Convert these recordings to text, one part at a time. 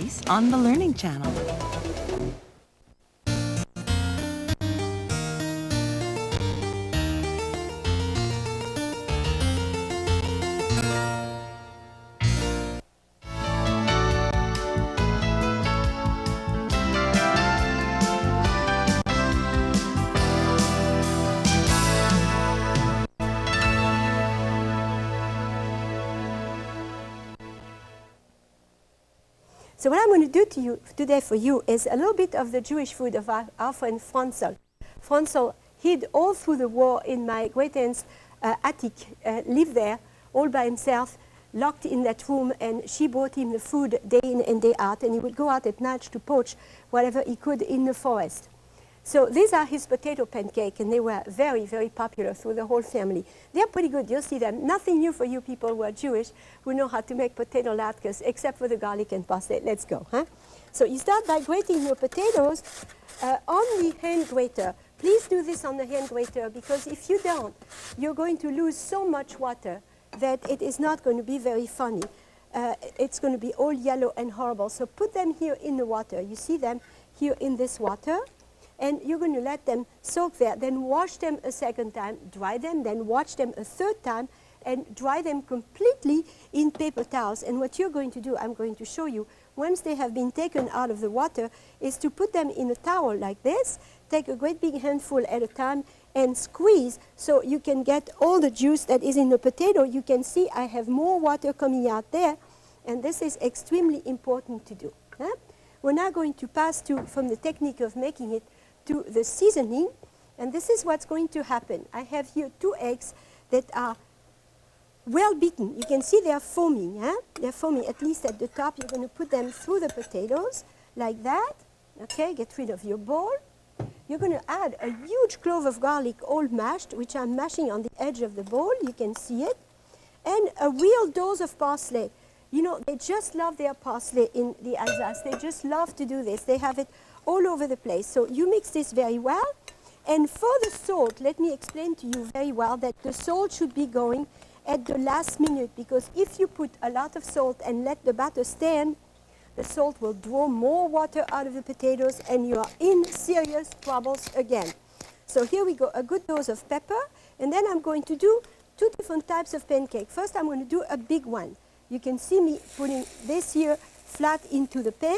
recipes on the Learning Channel. So what I'm going to do today for you is a little bit of the Jewish food of our friend Franzel. Franzel hid all through the war in my great-aunt's attic, lived there all by himself, locked in that room, and she brought him the food day in and day out, and he would go out at night to poach whatever he could in the forest. So these are his potato pancake, and they were very, very popular through the whole family. They're pretty good. You'll see them. Nothing new for you people who are Jewish, who know how to make potato latkes, except for the garlic and parsley. Let's go, huh? So you start by grating your potatoes on the hand grater. Please do this on the hand grater, because if you don't, you're going to lose so much water that it is not going to be very funny. It's going to be all yellow and horrible. So put them here in the water. You see them here in this water. And you're going to let them soak there, then wash them a second time, dry them, then wash them a third time, and dry them completely in paper towels. And what you're going to do, I'm going to show you, once they have been taken out of the water, is to put them in a towel like this, take a great big handful at a time, and squeeze so you can get all the juice that is in the potato. You can see I have more water coming out there, and this is extremely important to do. Huh? We're now going to pass from the technique of making it to the seasoning, and this is what's going to happen. I have here 2 eggs that are well beaten. You can see they are foaming. Huh? They're foaming, at least at the top. You're going to put them through the potatoes like that. Okay, get rid of your bowl. You're going to add a huge clove of garlic, all mashed, which I'm mashing on the edge of the bowl. You can see it. And a real dose of parsley. You know, they just love their parsley in the Alsace. They just love to do this. They have it all over the place. So you mix this very well. And for the salt, let me explain to you very well that the salt should be going at the last minute, because if you put a lot of salt and let the batter stand, the salt will draw more water out of the potatoes and you are in serious troubles again. So here we go, a good dose of pepper, and then I'm going to do 2 different types of pancake. First I'm going to do a big one. You can see me putting this here flat into the pan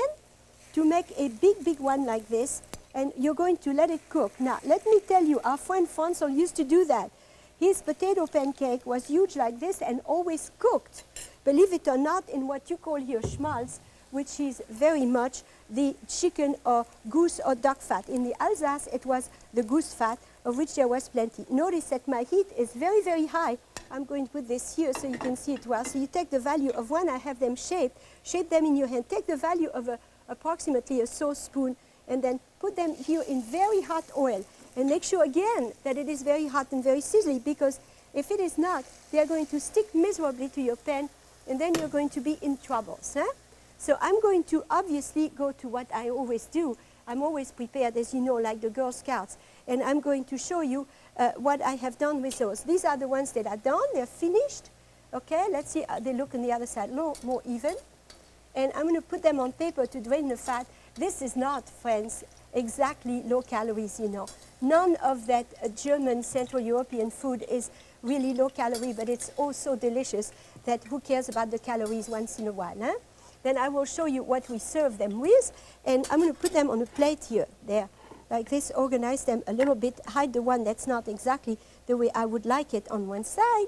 to make a big, big one like this, and you're going to let it cook. Now, let me tell you, our friend Franzel used to do that. His potato pancake was huge like this and always cooked, believe it or not, in what you call here schmaltz, which is very much the chicken or goose or duck fat. In the Alsace, it was the goose fat, of which there was plenty. Notice that my heat is very, very high. I'm going to put this here so you can see it well. So you take the value of one, I have them shaped, shape them in your hand. Take the value of approximately a sauce spoon, and then put them here in very hot oil. And make sure again that it is very hot and very sizzly, because if it is not, they are going to stick miserably to your pan, and then you're going to be in troubles. Huh? So I'm going to obviously go to what I always do. I'm always prepared, as you know, like the Girl Scouts. And I'm going to show you what I have done with those. These are the ones that are done. They're finished. Okay, let's see. They look on the other side more even. And I'm going to put them on paper to drain the fat. This is not, friends, exactly low calories, you know. None of that German Central European food is really low calorie, but it's oh so delicious that who cares about the calories once in a while, huh? Then I will show you what we serve them with, and I'm going to put them on a plate here, there, like this, organize them a little bit, hide the one that's not exactly the way I would like it on one side.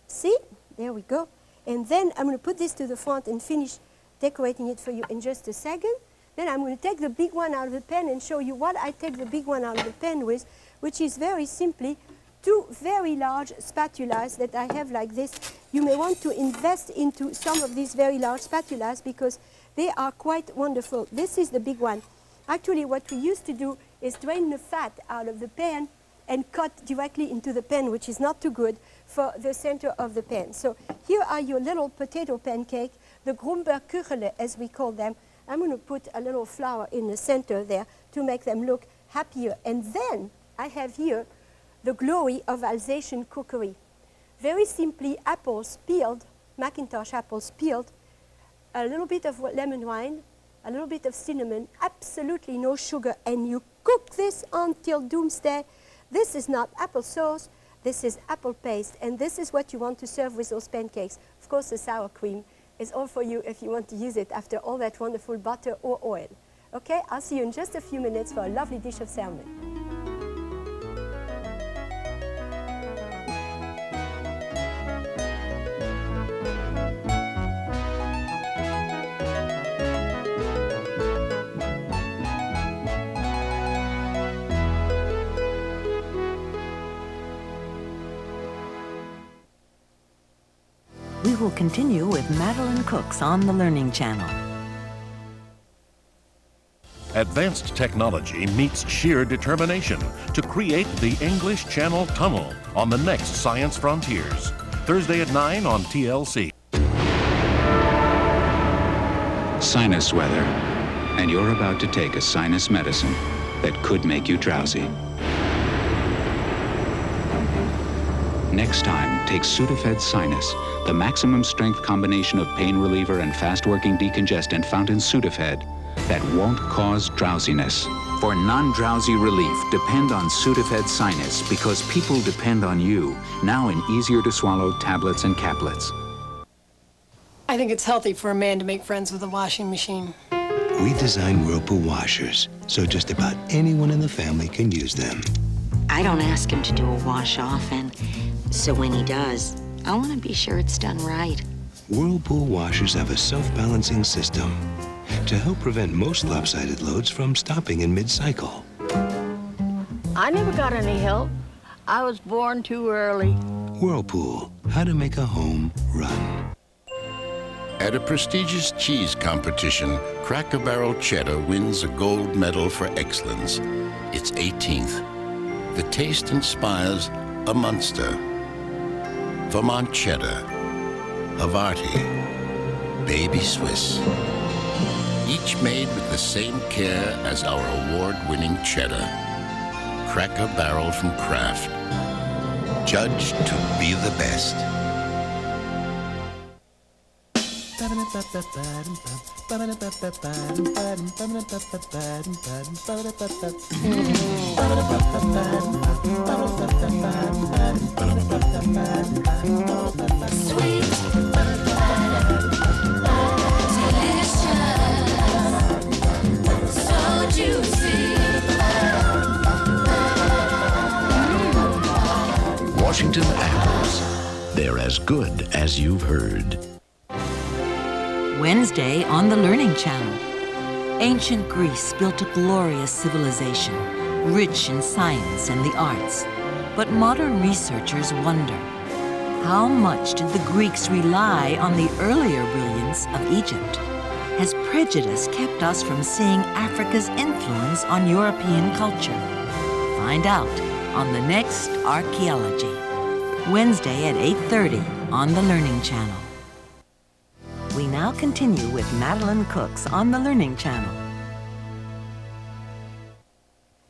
See? There we go. And then I'm going to put this to the front and finish decorating it for you in just a second. Then I'm going to take the big one out of the pan and show you what I take the big one out of the pan with, which is very simply 2 very large spatulas that I have like this. You may want to invest into some of these very large spatulas because they are quite wonderful. This is the big one. Actually, what we used to do is drain the fat out of the pan and cut directly into the pan, which is not too good for the center of the pan. So here are your little potato pancake, the Grumberkuchele, as we call them. I'm going to put a little flour in the center there to make them look happier. And then I have here the glory of Alsatian cookery. Very simply, apples peeled, Macintosh apples peeled, a little bit of lemon rind, a little bit of cinnamon, absolutely no sugar, and you cook this until doomsday. This is not applesauce, this is apple paste, and this is what you want to serve with those pancakes. Of course, the sour cream is all for you if you want to use it after all that wonderful butter or oil. Okay, I'll see you in just a few minutes for a lovely dish of salmon. We will continue with Madeleine Cooks on the Learning Channel. Advanced technology meets sheer determination to create the English Channel Tunnel on the next Science Frontiers. Thursday at 9 on TLC. Sinus weather, and you're about to take a sinus medicine that could make you drowsy. Next time, take Sudafed Sinus, the maximum strength combination of pain reliever and fast-working decongestant found in Sudafed that won't cause drowsiness. For non-drowsy relief, depend on Sudafed Sinus because people depend on you, now in easier-to-swallow tablets and caplets. I think it's healthy for a man to make friends with a washing machine. We designed Whirlpool washers, so just about anyone in the family can use them. I don't ask him to do a wash-off, and so when he does, I want to be sure it's done right. Whirlpool washers have a self-balancing system to help prevent most lopsided loads from stopping in mid-cycle. I never got any help. I was born too early. Whirlpool, how to make a home run. At a prestigious cheese competition, Cracker Barrel Cheddar wins a gold medal for excellence. Its 18th. The taste inspires a Munster, Vermont Cheddar, Havarti, Baby Swiss. Each made with the same care as our award-winning cheddar. Cracker Barrel from Kraft. Judged to be the best. Washington apples. They're as good as you've heard. Wednesday on the Learning Channel. Ancient Greece built a glorious civilization, rich in science and the arts. But modern researchers wonder, how much did the Greeks rely on the earlier brilliance of Egypt? Has prejudice kept us from seeing Africa's influence on European culture? Find out on the next Archaeology. Wednesday at 8:30 on the Learning Channel. We now continue with Madeleine Cooks on the Learning Channel.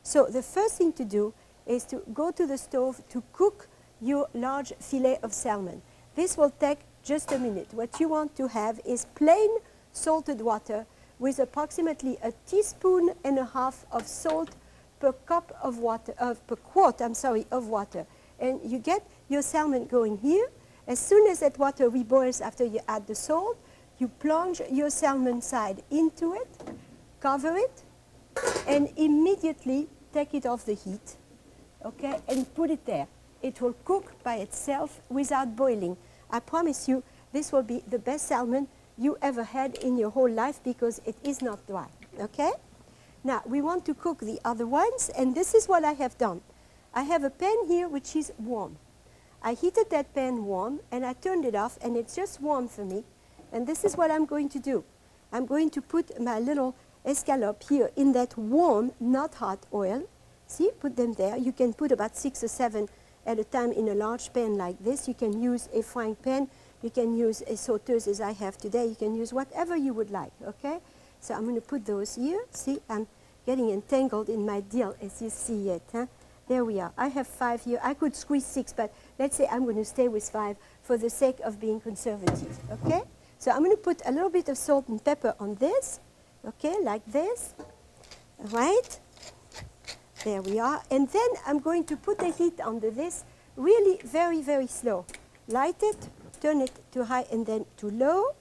So the first thing to do is to go to the stove to cook your large fillet of salmon. This will take just a minute. What you want to have is plain salted water with approximately 1.5 teaspoons of salt per cup of water, per quart, of water. And you get your salmon going here. As soon as that water reboils after you add the salt, you plunge your salmon side into it, cover it, and immediately take it off the heat, okay, and put it there. It will cook by itself without boiling. I promise you, this will be the best salmon you ever had in your whole life because it is not dry, okay? Now, we want to cook the other ones, and this is what I have done. I have a pan here which is warm. I heated that pan warm, and I turned it off, and it's just warm for me. And this is what I'm going to do. I'm going to put my little escalope here in that warm, not hot oil. See, put them there. You can put about 6 or 7 at a time in a large pan like this. You can use a frying pan. You can use a sauteuse as I have today. You can use whatever you would like, okay? So I'm going to put those here. See, I'm getting entangled in my dill as you see it. Huh? There we are. I have 5 here. I could squeeze 6, but let's say I'm going to stay with 5 for the sake of being conservative, okay? So I'm going to put a little bit of salt and pepper on this, Okay, like this. Right? There we are. And then I'm going to put the heat under this really very, very slow. Light it, turn it to high and then to low.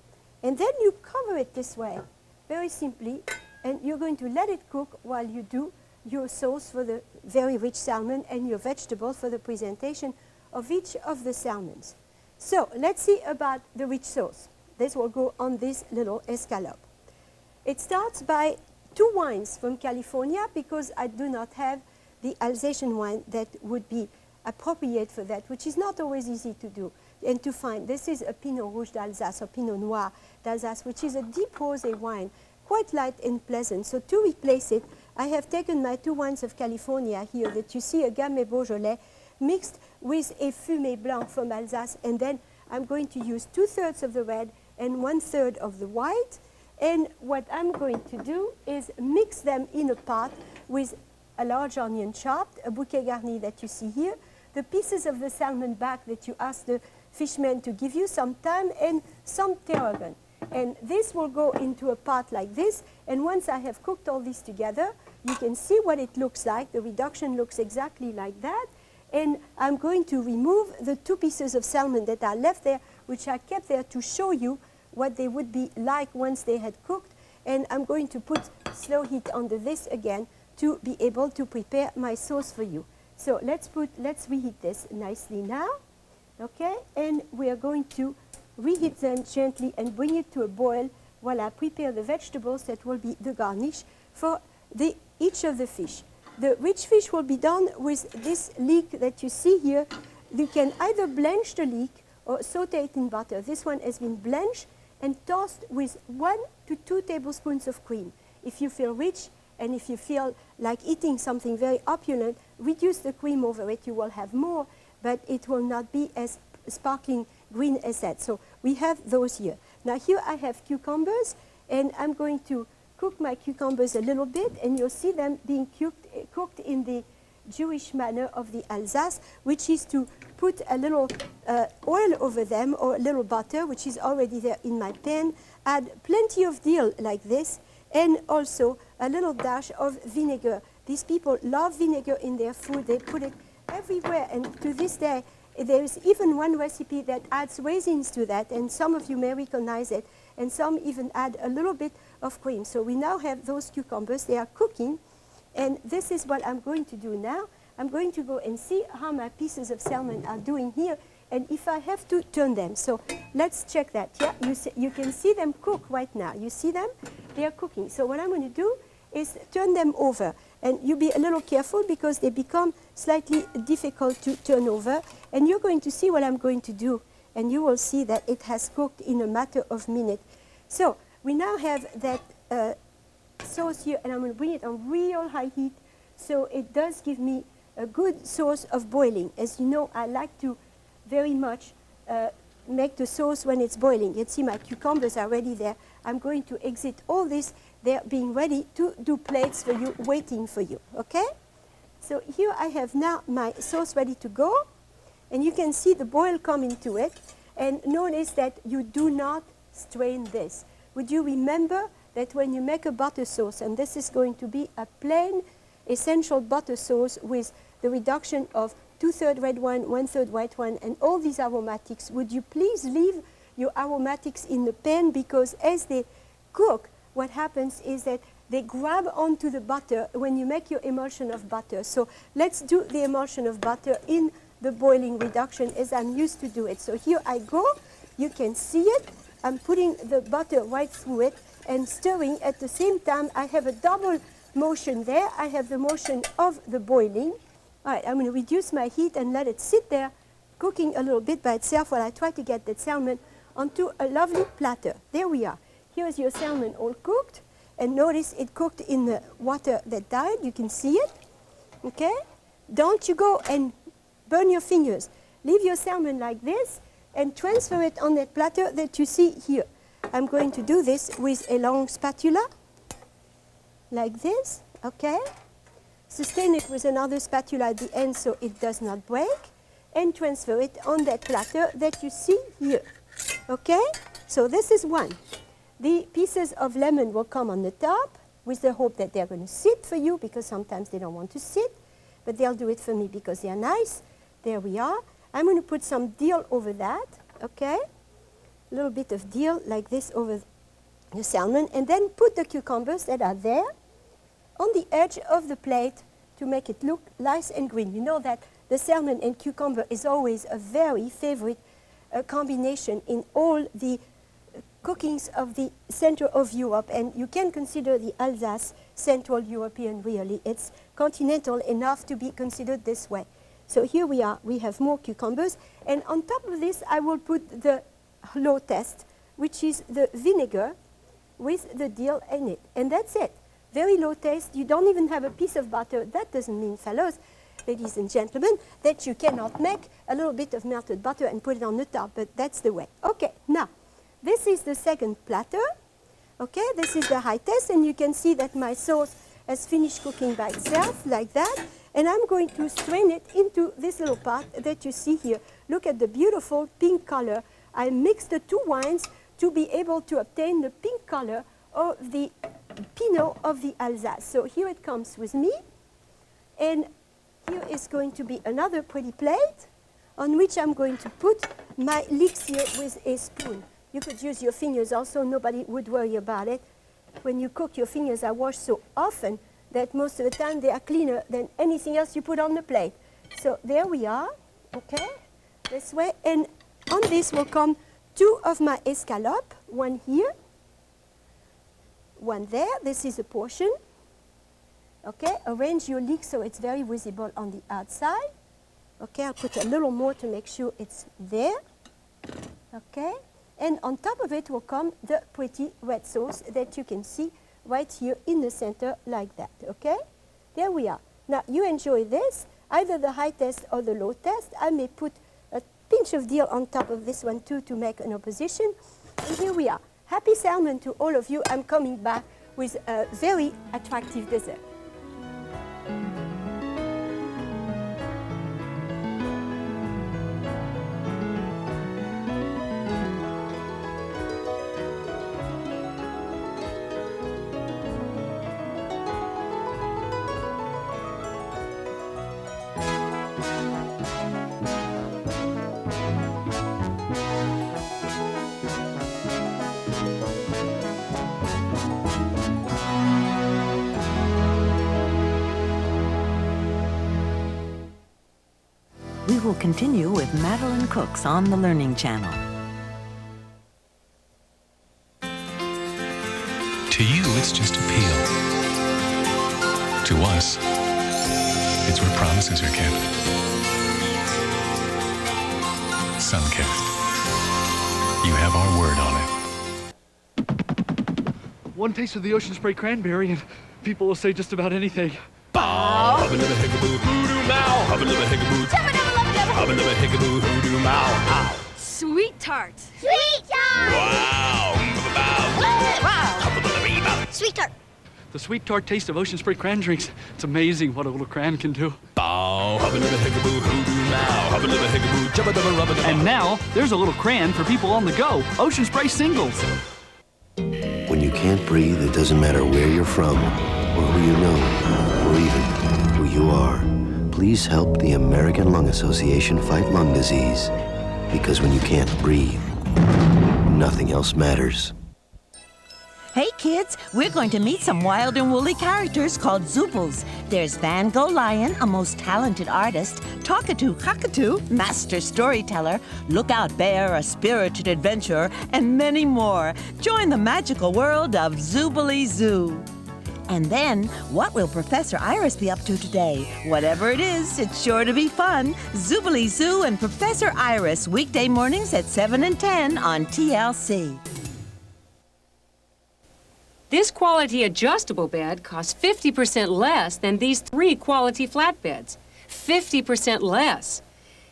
And then you cover it this way, very simply. And you're going to let it cook while you do your sauce for the very rich salmon and your vegetables for the presentation of each of the salmons. So let's see about the rich sauce. This will go on this little escalope. It starts by 2 wines from California because I do not have the Alsatian wine that would be appropriate for that, which is not always easy to do and to find. This is a Pinot Rouge d'Alsace or Pinot Noir d'Alsace, which is a deep rosé wine, quite light and pleasant. So to replace it, I have taken my 2 wines of California here that you see, a Gamay Beaujolais, mixed with a Fumé Blanc from Alsace, and then I'm going to use 2/3 of the red and 1/3 of the white. And what I'm going to do is mix them in a pot with a large onion chopped, a bouquet garni that you see here, the pieces of the salmon back that you asked the fishman to give you some time, and some tarragon. And this will go into a pot like this, and once I have cooked all this together, you can see what it looks like. The reduction looks exactly like that. And I'm going to remove the 2 pieces of salmon that are left there, which I kept there to show you what they would be like once they had cooked. And I'm going to put slow heat under this again to be able to prepare my sauce for you. So let's reheat this nicely now, okay? And we are going to reheat them gently and bring it to a boil while I prepare the vegetables that will be the garnish for each of the fish. The rich fish will be done with this leek that you see here. You can either blanch the leek or saute it in butter. This one has been blanched and tossed with 1 to 2 tablespoons of cream. If you feel rich and if you feel like eating something very opulent, reduce the cream over it. You will have more, but it will not be as sparkling green as that. So we have those here. Now here I have cucumbers, and I'm going to cook my cucumbers a little bit, and you'll see them being cooked in the Jewish manner of the Alsace, which is to put a little oil over them, or a little butter, which is already there in my pan, add plenty of dill like this, and also a little dash of vinegar. These people love vinegar in their food. They put it everywhere, and to this day, there is even one recipe that adds raisins to that, and some of you may recognize it, and some even add a little bit of cream. So we now have those cucumbers. They are cooking, and this is what I'm going to do now. I'm going to go and see how my pieces of salmon are doing here, and if I have to turn them. So let's check that. Yeah, you can see them cook right now. You see them? They are cooking. So what I'm going to do is turn them over, and you be a little careful because they become slightly difficult to turn over, and you're going to see what I'm going to do, and you will see that it has cooked in a matter of minutes. So we now have that sauce here, and I'm going to bring it on real high heat so it does give me a good source of boiling. As you know, I like to very much make the sauce when it's boiling. You see my cucumbers are ready there. I'm going to exit all this. They're being ready to do plates for you, waiting for you, okay? So here I have now my sauce ready to go, and you can see the boil coming to it. And notice that you do not strain this. Would you remember that when you make a butter sauce, and this is going to be a plain essential butter sauce with the reduction of 2/3 red wine, 1/3 white wine, and all these aromatics, would you please leave your aromatics in the pan, because as they cook, what happens is that they grab onto the butter when you make your emulsion of butter. So let's do the emulsion of butter in the boiling reduction as I'm used to do it. So here I go. You can see it. I'm putting the butter right through it and stirring at the same time. I have a double motion there. I have the motion of the boiling. All right, I'm going to reduce my heat and let it sit there cooking a little bit by itself while I try to get that salmon onto a lovely platter. There we are. Here's your salmon all cooked, and notice it cooked in the water that died. You can see it, okay? Don't you go and burn your fingers. Leave your salmon like this and transfer it on that platter that you see here. I'm going to do this with a long spatula, like this, okay? Sustain it with another spatula at the end so it does not break, and transfer it on that platter that you see here, okay? So this is one. The pieces of lemon will come on the top with the hope that they're going to sit for you, because sometimes they don't want to sit, but they'll do it for me because they're nice. There we are. I'm going to put some dill over that, okay? A little bit of dill like this over the salmon, and then put the cucumbers that are there on the edge of the plate to make it look nice and green. You know that the salmon and cucumber is always a very favorite combination in all the cookings of the center of Europe, and you can consider the Alsace Central European really. It's continental enough to be considered this way. So here we are, we have more cucumbers, and on top of this I will put the low test, which is the vinegar with the dill in it, and that's it. Very low taste. You don't even have a piece of butter. That doesn't mean, fellows, ladies and gentlemen, that you cannot make a little bit of melted butter and put it on the top, but that's the way. Okay, now, this is the second platter. Okay, this is the high test, and you can see that my sauce has finished cooking by itself, like that, and I'm going to strain it into this little pot that you see here. Look at the beautiful pink color. I mixed the two wines to be able to obtain the pink color of the Pinot of the Alsace. So here it comes with me, and here is going to be another pretty plate on which I'm going to put my elixir with a spoon. You could use your fingers also, nobody would worry about it. When you cook, your fingers are washed so often that most of the time they are cleaner than anything else you put on the plate. So there we are, okay, this way, and on this will come two of my escalope, one here, one there. This is a portion. Okay, arrange your leek so it's very visible on the outside. Okay, I'll put a little more to make sure it's there. Okay, and on top of it will come the pretty red sauce that you can see right here in the center like that. Okay, there we are. Now you enjoy this, either the high test or the low test. I may put a pinch of dill on top of this one too to make an opposition. And here we are. Happy salmon to all of you. I'm coming back with a very attractive dessert. We will continue with Madeleine Cooks on the Learning Channel. To you, it's just a peel. To us, it's where promises are kept. Sunkist. You have our word on it. One taste of the ocean spray cranberry and people will say just about anything. Bow! Hubba lubba hickaboo, hoodoo mow! Hubba lubba hickaboo, hubba lubba hickaboo, hoodoo mow! Ow! Sweet tarts! Sweet tarts! Wow! Wow! Sweet tart! The sweet tart taste of ocean spray cran drinks. It's amazing what a little cran can do. Bow! Hubba lubba hickaboo, hoodoo mow! Hubba lubba hickaboo, jubba dubba rubba dubba. And now, there's a little cran for people on the go. Ocean spray singles. When you can't breathe, it doesn't matter where you're from, or who you know, or even who you are. Please help the American Lung Association fight lung disease. Because when you can't breathe, nothing else matters. Hey kids, we're going to meet some wild and woolly characters called Zoobiles. There's Van Gogh Lion, a most talented artist, Talkatoo Cockatoo, master storyteller, Lookout Bear, a spirited adventurer, and many more. Join the magical world of Zoobilee Zoo. And then, what will Professor Iris be up to today? Whatever it is, it's sure to be fun. Zoobilee Zoo and Professor Iris, weekday mornings at 7 and 10 on TLC. This quality adjustable bed costs 50% less than these 3 quality flatbeds. 50% less.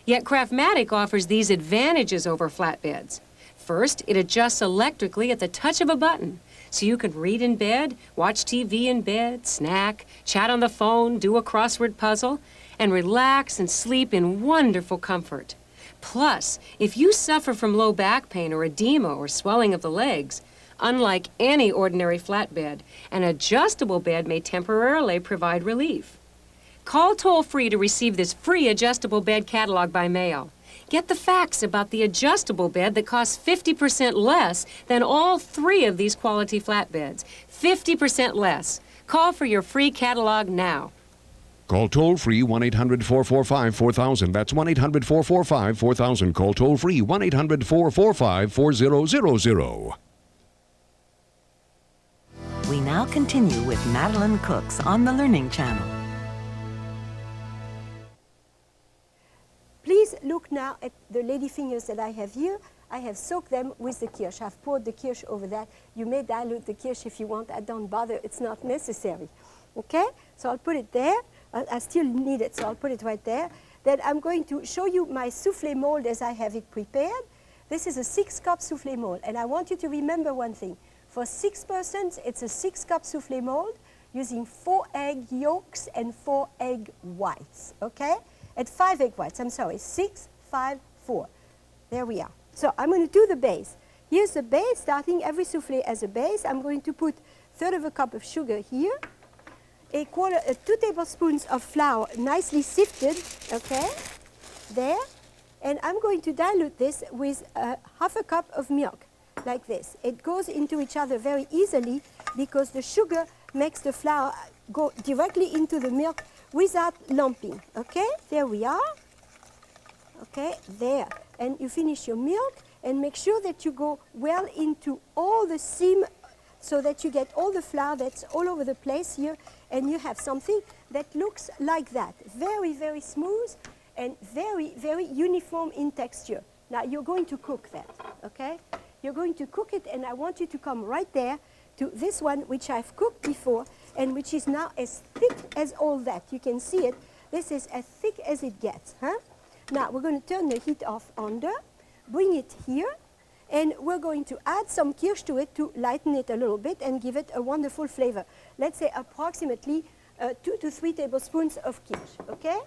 Yet Craftmatic offers these advantages over flatbeds. First, it adjusts electrically at the touch of a button. So you can read in bed, watch TV in bed, snack, chat on the phone, do a crossword puzzle, and relax and sleep in wonderful comfort. Plus, if you suffer from low back pain or edema or swelling of the legs, Unlike any ordinary flatbed, an adjustable bed may temporarily provide relief. Call toll-free to receive this free adjustable bed catalog by mail. Get the facts about the adjustable bed that costs 50% less than all 3 of these quality flatbeds. 50% less. Call for your free catalog now. Call toll-free 1-800-445-4000. That's 1-800-445-4000. Call toll-free 1-800-445-4000. We now continue with Madeleine Cooks on the Learning Channel. Please look now at the ladyfingers that I have here. I have soaked them with the kirsch. I've poured the kirsch over that. You may dilute the kirsch if you want. I don't bother. It's not necessary. Okay? So I'll put it there. I still need it, so I'll put it right there. Then I'm going to show you my souffle mold as I have it prepared. This is a 6-cup souffle mold, and I want you to remember one thing. For 6 persons, it's a 6-cup souffle mold using 4 egg yolks and 4 egg whites, okay? And 5 egg whites, I'm sorry, 6, 5, 4. There we are. So I'm going to do the base. Here's the base, starting every souffle as a base. I'm going to put 1/3 of a cup of sugar here, 2 tablespoons of flour, nicely sifted, okay, there. And I'm going to dilute this with 1/2 cup of milk, like this. It goes into each other very easily because the sugar makes the flour go directly into the milk without lumping, okay? There we are. Okay, there. And you finish your milk and make sure that you go well into all the seam so that you get all the flour that's all over the place here, and you have something that looks like that. Very, very smooth and very, very uniform in texture. Now you're going to cook that, okay? You're going to cook it, and I want you to come right there to this one which I've cooked before and which is now as thick as all that. You can see it. This is as thick as it gets, huh? Now we're going to turn the heat off under, bring it here, and we're going to add some kirsch to it to lighten it a little bit and give it a wonderful flavor. Let's say approximately 2 to 3 tablespoons of kirsch, okay?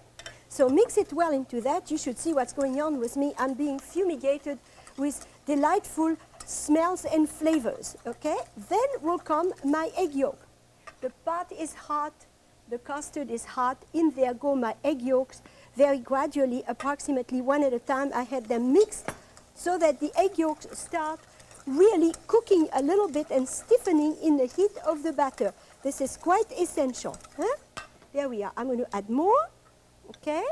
So mix it well into that. You should see what's going on with me. I'm being fumigated with delightful smells and flavors, okay? Then will come my egg yolk. The pot is hot, the custard is hot. In there go my egg yolks. Very gradually, approximately 1 at a time, I had them mixed so that the egg yolks start really cooking a little bit and stiffening in the heat of the batter. This is quite essential. Huh? There we are. I'm going to add more. Okay?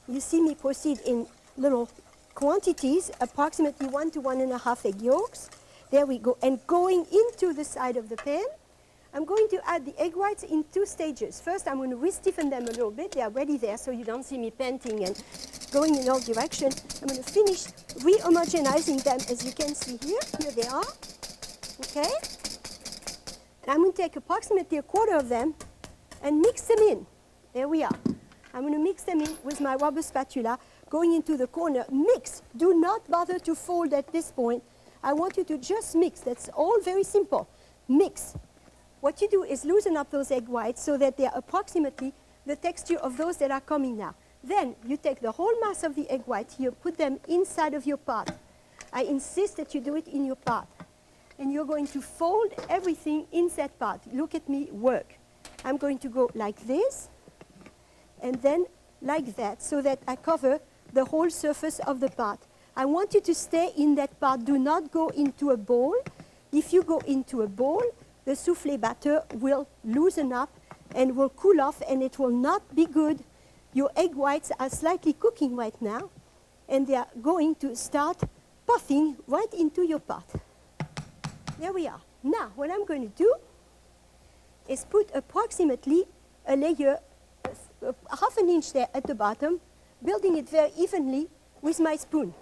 You see me proceed in little quantities, approximately 1 to 1.5 egg yolks. There we go. And going into the side of the pan, I'm going to add the egg whites in 2 stages. First, I'm going to re-stiffen them a little bit. They are ready there, so you don't see me panting and going in all directions. I'm going to finish re-homogenizing them, as you can see here. Here they are. Okay? And I'm going to take approximately 1/4 of them and mix them in. There we are. I'm going to mix them in with my rubber spatula, going into the corner. Mix. Do not bother to fold at this point. I want you to just mix. That's all very simple. Mix. What you do is loosen up those egg whites so that they are approximately the texture of those that are coming now. Then you take the whole mass of the egg white here, put them inside of your pot. I insist that you do it in your pot. And you're going to fold everything in that pot. Look at me work. I'm going to go like this, and then like that, so that I cover the whole surface of the pot. I want you to stay in that pot. Do not go into a bowl. If you go into a bowl, the souffle batter will loosen up and will cool off, and it will not be good. Your egg whites are slightly cooking right now, and they are going to start puffing right into your pot. There we are. Now, what I'm going to do is put approximately a layer, 1/2 inch there at the bottom, building it very evenly with my spoon.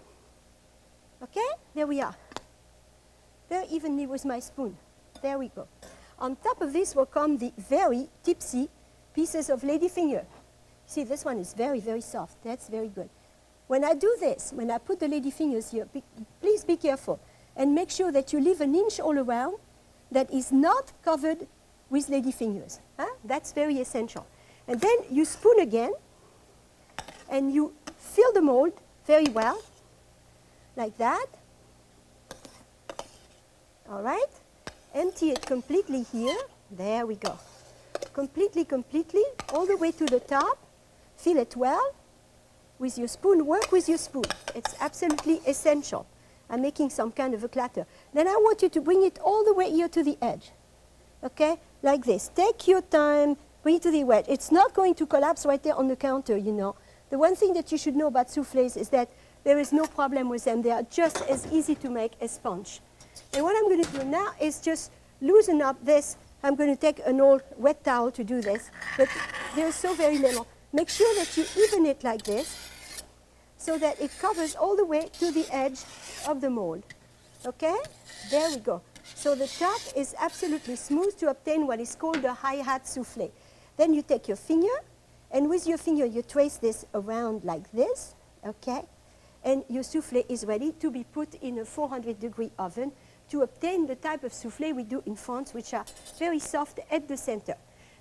Okay? There we are. Very evenly with my spoon. There we go. On top of this will come the very tipsy pieces of ladyfinger. See, this one is very, very soft. That's very good. When I do this, when I put the ladyfingers here, please be careful and make sure that you leave an inch all around that is not covered with ladyfingers. Huh? That's very essential. And then you spoon again, and you fill the mold very well, like that. All right? Empty it completely here. There we go. Completely, all the way to the top. Fill it well. With your spoon, work with your spoon. It's absolutely essential. I'm making some kind of a clatter. Then I want you to bring it all the way here to the edge. Okay? Like this. Take your time, bring it to the edge. It's not going to collapse right there on the counter, you know. The one thing that you should know about soufflés is that there is no problem with them. They are just as easy to make as sponge. And what I'm going to do now is just loosen up this. I'm going to take an old wet towel to do this, but there's so very little. Make sure that you even it like this so that it covers all the way to the edge of the mold. Okay? There we go. So the top is absolutely smooth to obtain what is called a hi-hat soufflé. Then you take your finger, and with your finger you trace this around like this, okay? And your soufflé is ready to be put in a 400-degree oven to obtain the type of soufflé we do in France, which are very soft at the center.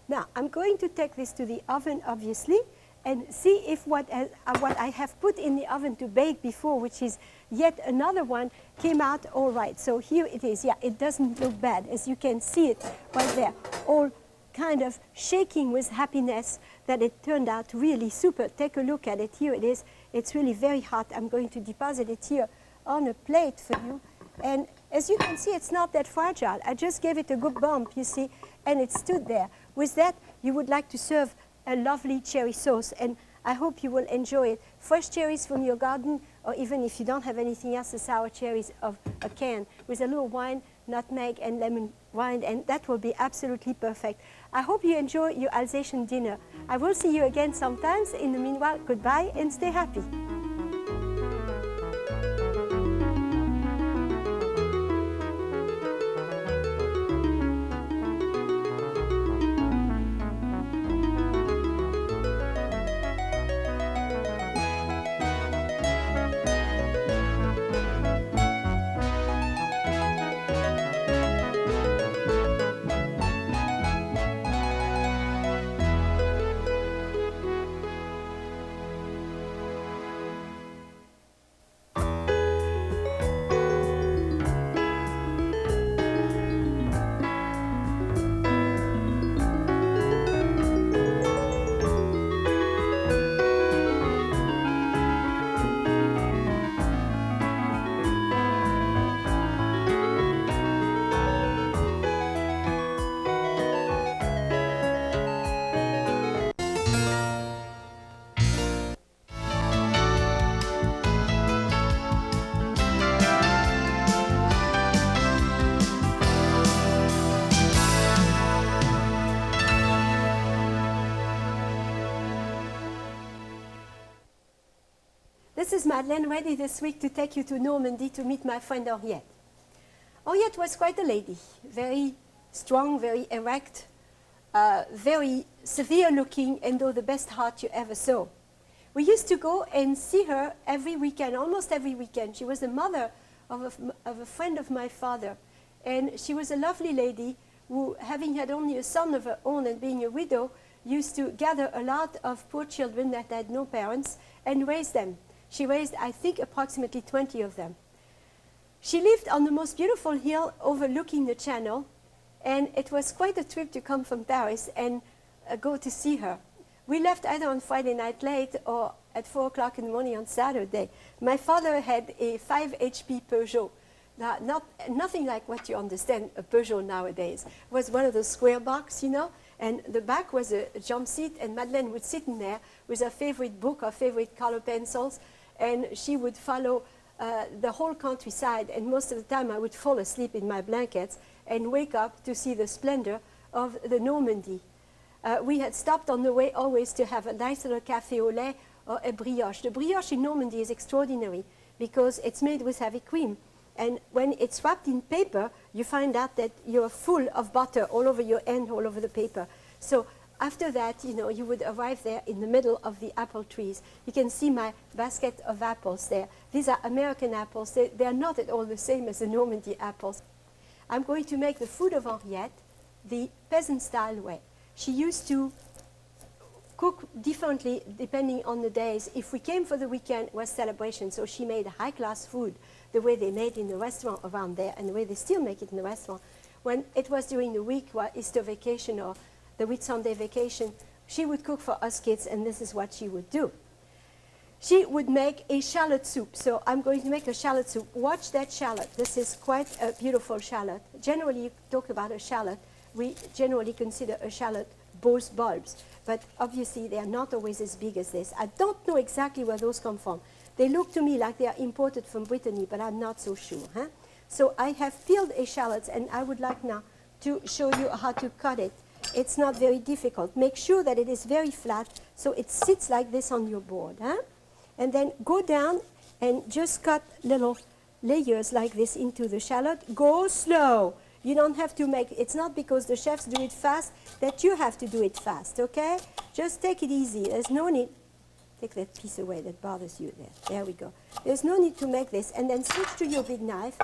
Now, I'm going to take this to the oven, obviously, and see if what I have put in the oven to bake before, which is yet another one, came out all right. So here it is. Yeah, it doesn't look bad. As you can see it right there, all kind of shaking with happiness that it turned out really super. Take a look at it. Here it is. It's really very hot. I'm going to deposit it here on a plate for you. And as you can see, it's not that fragile. I just gave it a good bump, you see, and it stood there. With that, you would like to serve a lovely cherry sauce, and I hope you will enjoy it. Fresh cherries from your garden, or even if you don't have anything else, the sour cherries of a can with a little wine, nutmeg, and lemon rind, and that will be absolutely perfect. I hope you enjoy your Alsatian dinner. I will see you again sometimes. In the meanwhile, goodbye and stay happy. This is Madeleine, ready this week to take you to Normandy to meet my friend Henriette. Henriette was quite a lady, very strong, very erect, very severe looking, and though the best heart you ever saw. We used to go and see her every weekend, almost every weekend. She was the mother of a friend of my father, and she was a lovely lady who, having had only a son of her own and being a widow, used to gather a lot of poor children that had no parents and raise them. She raised, I think, approximately 20 of them. She lived on the most beautiful hill overlooking the channel, and it was quite a trip to come from Paris and go to see her. We left either on Friday night late or at 4 o'clock in the morning on Saturday. My father had a 5 HP Peugeot. Now, nothing like what you understand a Peugeot nowadays. It was one of those square box, you know, and the back was a jump seat, and Madeleine would sit in there with her favorite book, her favorite color pencils, and she would follow the whole countryside, and most of the time I would fall asleep in my blankets and wake up to see the splendor of the Normandy. We had stopped on the way always to have a nice little café au lait or a brioche. The brioche in Normandy is extraordinary because it's made with heavy cream. And when it's wrapped in paper, you find out that you're full of butter all over your hand, all over the paper. So after that, you know, you would arrive there in the middle of the apple trees. You can see my basket of apples there. These are American apples. They are not at all the same as the Normandy apples. I'm going to make the food of Henriette the peasant-style way. She used to cook differently depending on the days. If we came for the weekend, it was celebration, so she made high-class food the way they made in the restaurant around there and the way they still make it in the restaurant. When it was during the week, Easter vacation or the Whitsunday vacation, she would cook for us kids, and this is what she would do. She would make a shallot soup. So I'm going to make a shallot soup. Watch that shallot. This is quite a beautiful shallot. Generally, you talk about a shallot. We generally consider a shallot both bulbs, but obviously they are not always as big as this. I don't know exactly where those come from. They look to me like they are imported from Brittany, but I'm not so sure. Huh? So I have peeled a shallot, and I would like now to show you how to cut it. It's not very difficult. Make sure that it is very flat, so it sits like this on your board. Huh? And then go down and just cut little layers like this into the shallot. Go slow. You don't have to make, it's not because the chefs do it fast that you have to do it fast, okay? Just take it easy. There's no need, take that piece away that bothers you there. There we go. There's no need to make this. And then switch to your big knife,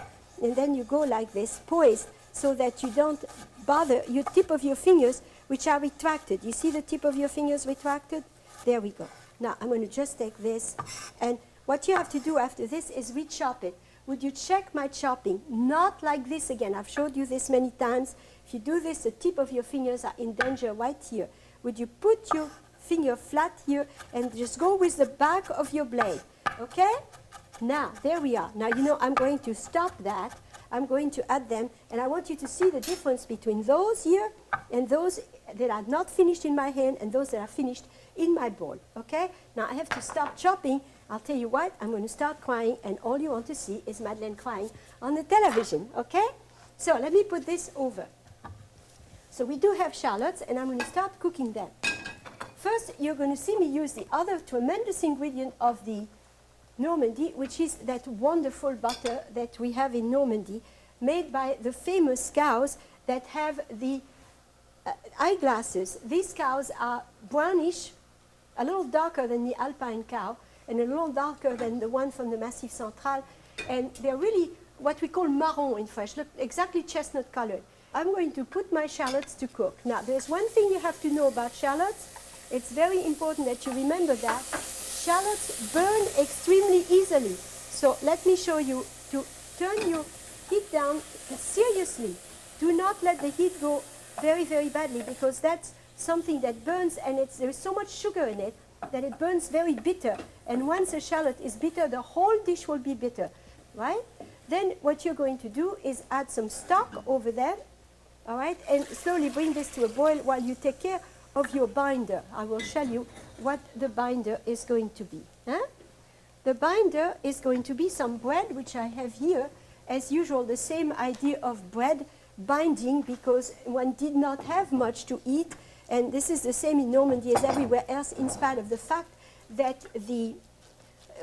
and then you go like this, poised, so that you don't bother your tip of your fingers, which are retracted. You see the tip of your fingers retracted? There we go. Now, I'm going to just take this, and what you have to do after this is re-chop it. Would you check my chopping? Not like this again. I've showed you this many times. If you do this, the tip of your fingers are in danger right here. Would you put your finger flat here and just go with the back of your blade, okay? Now, there we are. Now, you know, I'm going to stop that. I'm going to add them, and I want you to see the difference between those here and those that are not finished in my hand and those that are finished in my bowl, okay? Now, I have to stop chopping. I'll tell you what, I'm going to start crying, and all you want to see is Madeleine crying on the television, okay? So let me put this over. So we do have shallots, and I'm going to start cooking them. First, you're going to see me use the other tremendous ingredient of the Normandy, which is that wonderful butter that we have in Normandy, made by the famous cows that have the eyeglasses. These cows are brownish, a little darker than the Alpine cow, and a little darker than the one from the Massif Central, and they're really what we call marron in French, look exactly chestnut colored. I'm going to put my shallots to cook. Now, there's one thing you have to know about shallots. It's very important that you remember that. Shallots burn extremely easily. So let me show you to turn your heat down seriously. Do not let the heat go very, very badly, because that's something that burns, and there's so much sugar in it that it burns very bitter. And once a shallot is bitter, the whole dish will be bitter, right? Then what you're going to do is add some stock over there, all right? And slowly bring this to a boil while you take care of your binder. I will show you what the binder is going to be. Huh? The binder is going to be some bread, which I have here. As usual, the same idea of bread binding, because one did not have much to eat. And this is the same in Normandy as everywhere else, in spite of the fact that the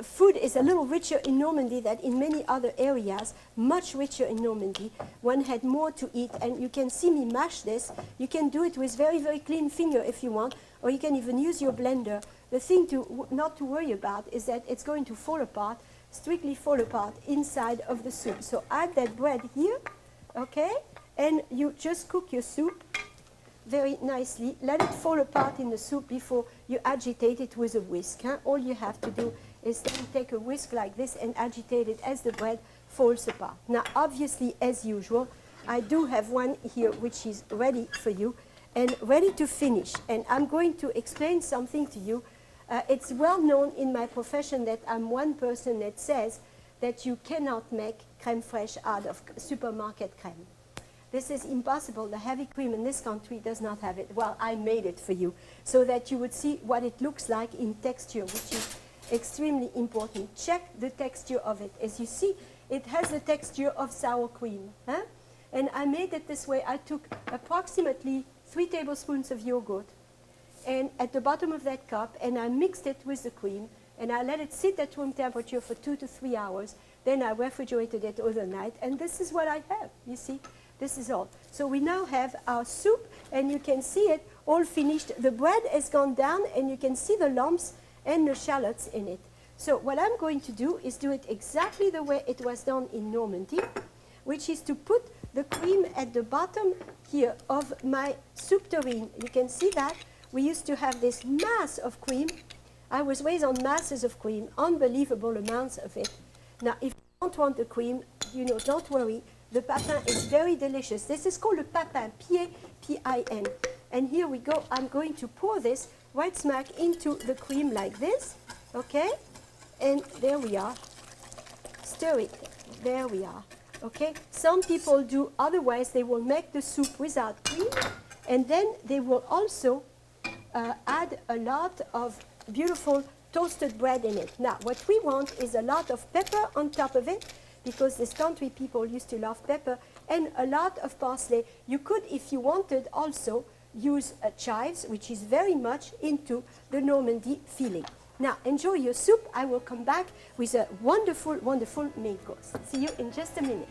food is a little richer in Normandy than in many other areas, much richer in Normandy. One had more to eat, and you can see me mash this. You can do it with very, very clean finger if you want, or you can even use your blender. The thing not to worry about is that it's going to fall apart, strictly fall apart inside of the soup. So add that bread here, okay? And you just cook your soup very nicely. Let it fall apart in the soup before you agitate it with a whisk. Huh? All you have to do is then take a whisk like this and agitate it as the bread falls apart. Now, obviously, as usual, I do have one here which is ready for you and ready to finish. And I'm going to explain something to you. It's well known in my profession that I'm one person that says that you cannot make crème fraîche out of supermarket crème. This is impossible. The heavy cream in this country does not have it. Well, I made it for you so that you would see what it looks like in texture, which is extremely important. Check the texture of it. As you see, it has the texture of sour cream. Huh? And I made it this way. I took approximately 3 tablespoons of yogurt and at the bottom of that cup, and I mixed it with the cream, and I let it sit at room temperature for 2 to 3 hours. Then I refrigerated it overnight, and this is what I have, you see. This is all. So we now have our soup, and you can see it all finished. The bread has gone down, and you can see the lumps and the shallots in it. So what I'm going to do is do it exactly the way it was done in Normandy, which is to put the cream at the bottom here of my soup tureen. You can see that we used to have this mass of cream. I was raised on masses of cream, unbelievable amounts of it. Now, if you don't want the cream, you know, don't worry. The papin is very delicious. This is called a papin, P-A-P-I-N. And here we go. I'm going to pour this right smack into the cream like this, okay? And there we are. Stir it. There we are, okay? Some people do otherwise. They will make the soup without cream, and then they will also add a lot of beautiful toasted bread in it. Now, what we want is a lot of pepper on top of it, because this country people used to love pepper, and a lot of parsley. You could, if you wanted, also use chives, which is very much into the Normandy feeling. Now, enjoy your soup. I will come back with a wonderful, wonderful main course. See you in just a minute.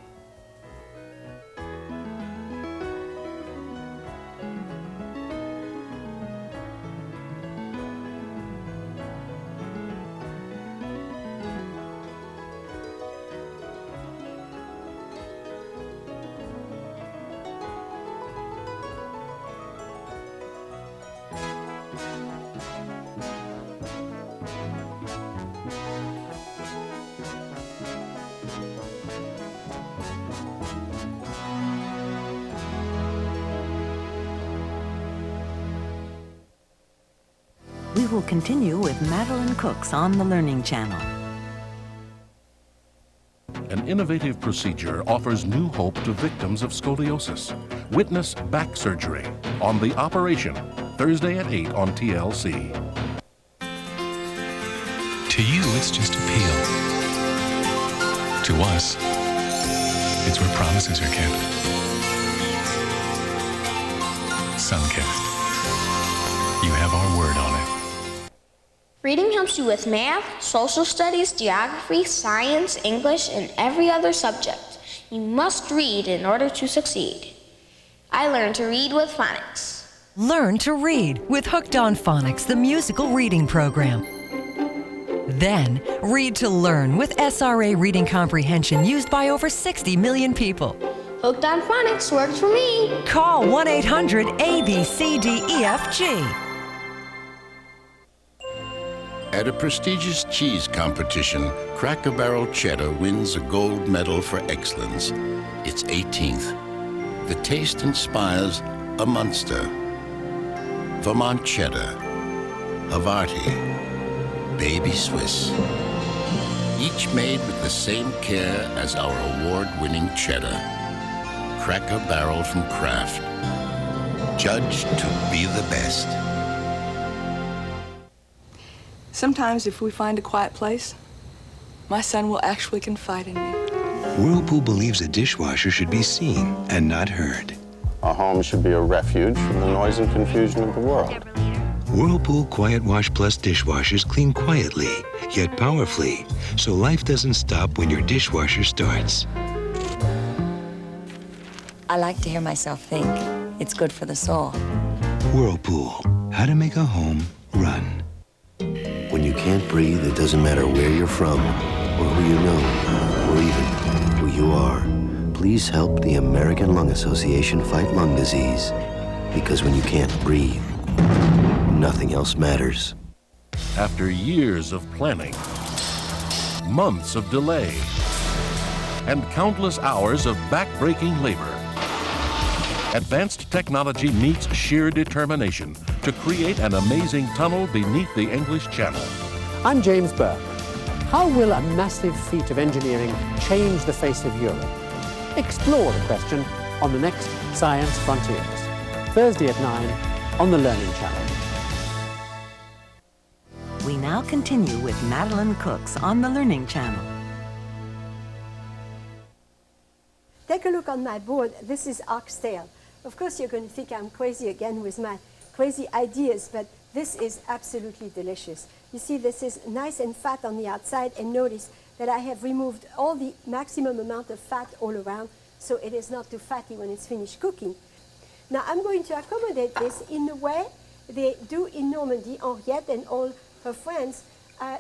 We will continue with Madeleine Cooks on the Learning Channel. An innovative procedure offers new hope to victims of scoliosis. Witness back surgery on The Operation, Thursday at 8 on TLC. To you, it's just a peel. To us, it's where promises are kept. Sunkist. You have our word on it. Reading helps you with math, social studies, geography, science, English, and every other subject. You must read in order to succeed. I learned to read with phonics. Learn to read with Hooked on Phonics, the musical reading program. Then, read to learn with SRA reading comprehension used by over 60 million people. Hooked on Phonics works for me. Call 1-800-ABCDEFG. At a prestigious cheese competition, Cracker Barrel Cheddar wins a gold medal for excellence. Its 18th. The taste inspires a Munster, Vermont Cheddar, Havarti, Baby Swiss. Each made with the same care as our award-winning cheddar. Cracker Barrel from Kraft. Judged to be the best. Sometimes if we find a quiet place, my son will actually confide in me. Whirlpool believes a dishwasher should be seen and not heard. A home should be a refuge from the noise and confusion of the world. Whirlpool Quiet Wash Plus dishwashers clean quietly, yet powerfully, so life doesn't stop when your dishwasher starts. I like to hear myself think. It's good for the soul. Whirlpool, how to make a home run. When you can't breathe, it doesn't matter where you're from, or who you know, or even who you are. Please help the American Lung Association fight lung disease. Because when you can't breathe, nothing else matters. After years of planning, months of delay, and countless hours of back-breaking labor, advanced technology meets sheer determination to create an amazing tunnel beneath the English Channel. I'm James Burke. How will a massive feat of engineering change the face of Europe? Explore the question on the next Science Frontiers, Thursday at 9 on the Learning Channel. We now continue with Madeleine Cooks on the Learning Channel. Take a look on my board. This is oxtail. Of course, you're going to think I'm crazy again with my crazy ideas, but this is absolutely delicious. You see, this is nice and fat on the outside, and notice that I have removed all the maximum amount of fat all around, so it is not too fatty when it's finished cooking. Now, I'm going to accommodate this in the way they do in Normandy, Henriette and all her friends.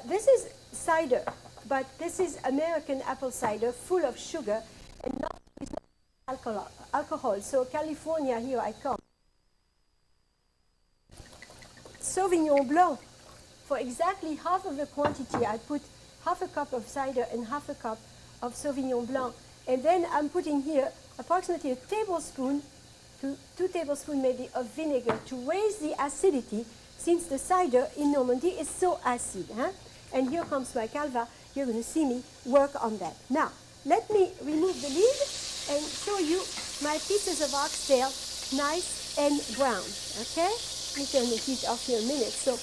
This is cider, but this is American apple cider, full of sugar and not with alcohol. So California, here I come. Sauvignon Blanc. For exactly half of the quantity, I put half a cup of cider and half a cup of Sauvignon Blanc. And then I'm putting here approximately a tablespoon to 2 tablespoons maybe of vinegar to raise the acidity, since the cider in Normandy is so acid. Huh? And here comes my calva. You're going to see me work on that. Now, let me remove the lid and show you my pieces of oxtail, nice and brown. Okay? Let me turn the heat off here a minute so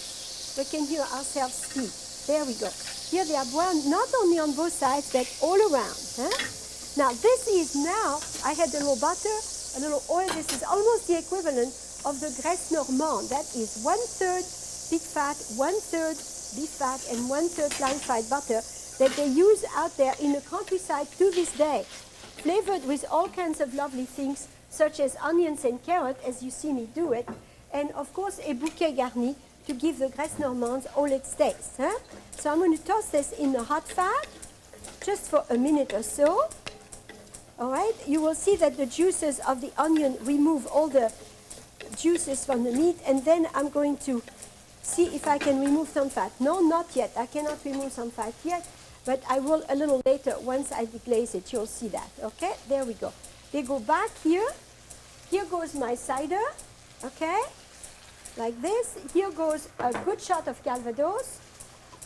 we can hear ourselves speak. There we go. Here they are brown, not only on both sides, but all around. Huh? Now, this is now, I had a little butter, a little oil. This is almost the equivalent of the graisse normande. That is 1/3 pig fat, 1/3 beef fat, and 1/3 clarified butter that they use out there in the countryside to this day, flavored with all kinds of lovely things, such as onions and carrot, as you see me do it, and of course a bouquet garni to give the graisse normande all its taste. Huh? So I'm going to toss this in the hot fat just for a minute or so. All right, you will see that the juices of the onion remove all the juices from the meat, and then I'm going to see if I can remove some fat. No, not yet. I cannot remove some fat yet, but I will a little later once I deglaze it. You'll see that. Okay, there we go. They go back here. Here goes my cider. Okay, like this. Here goes a good shot of Calvados.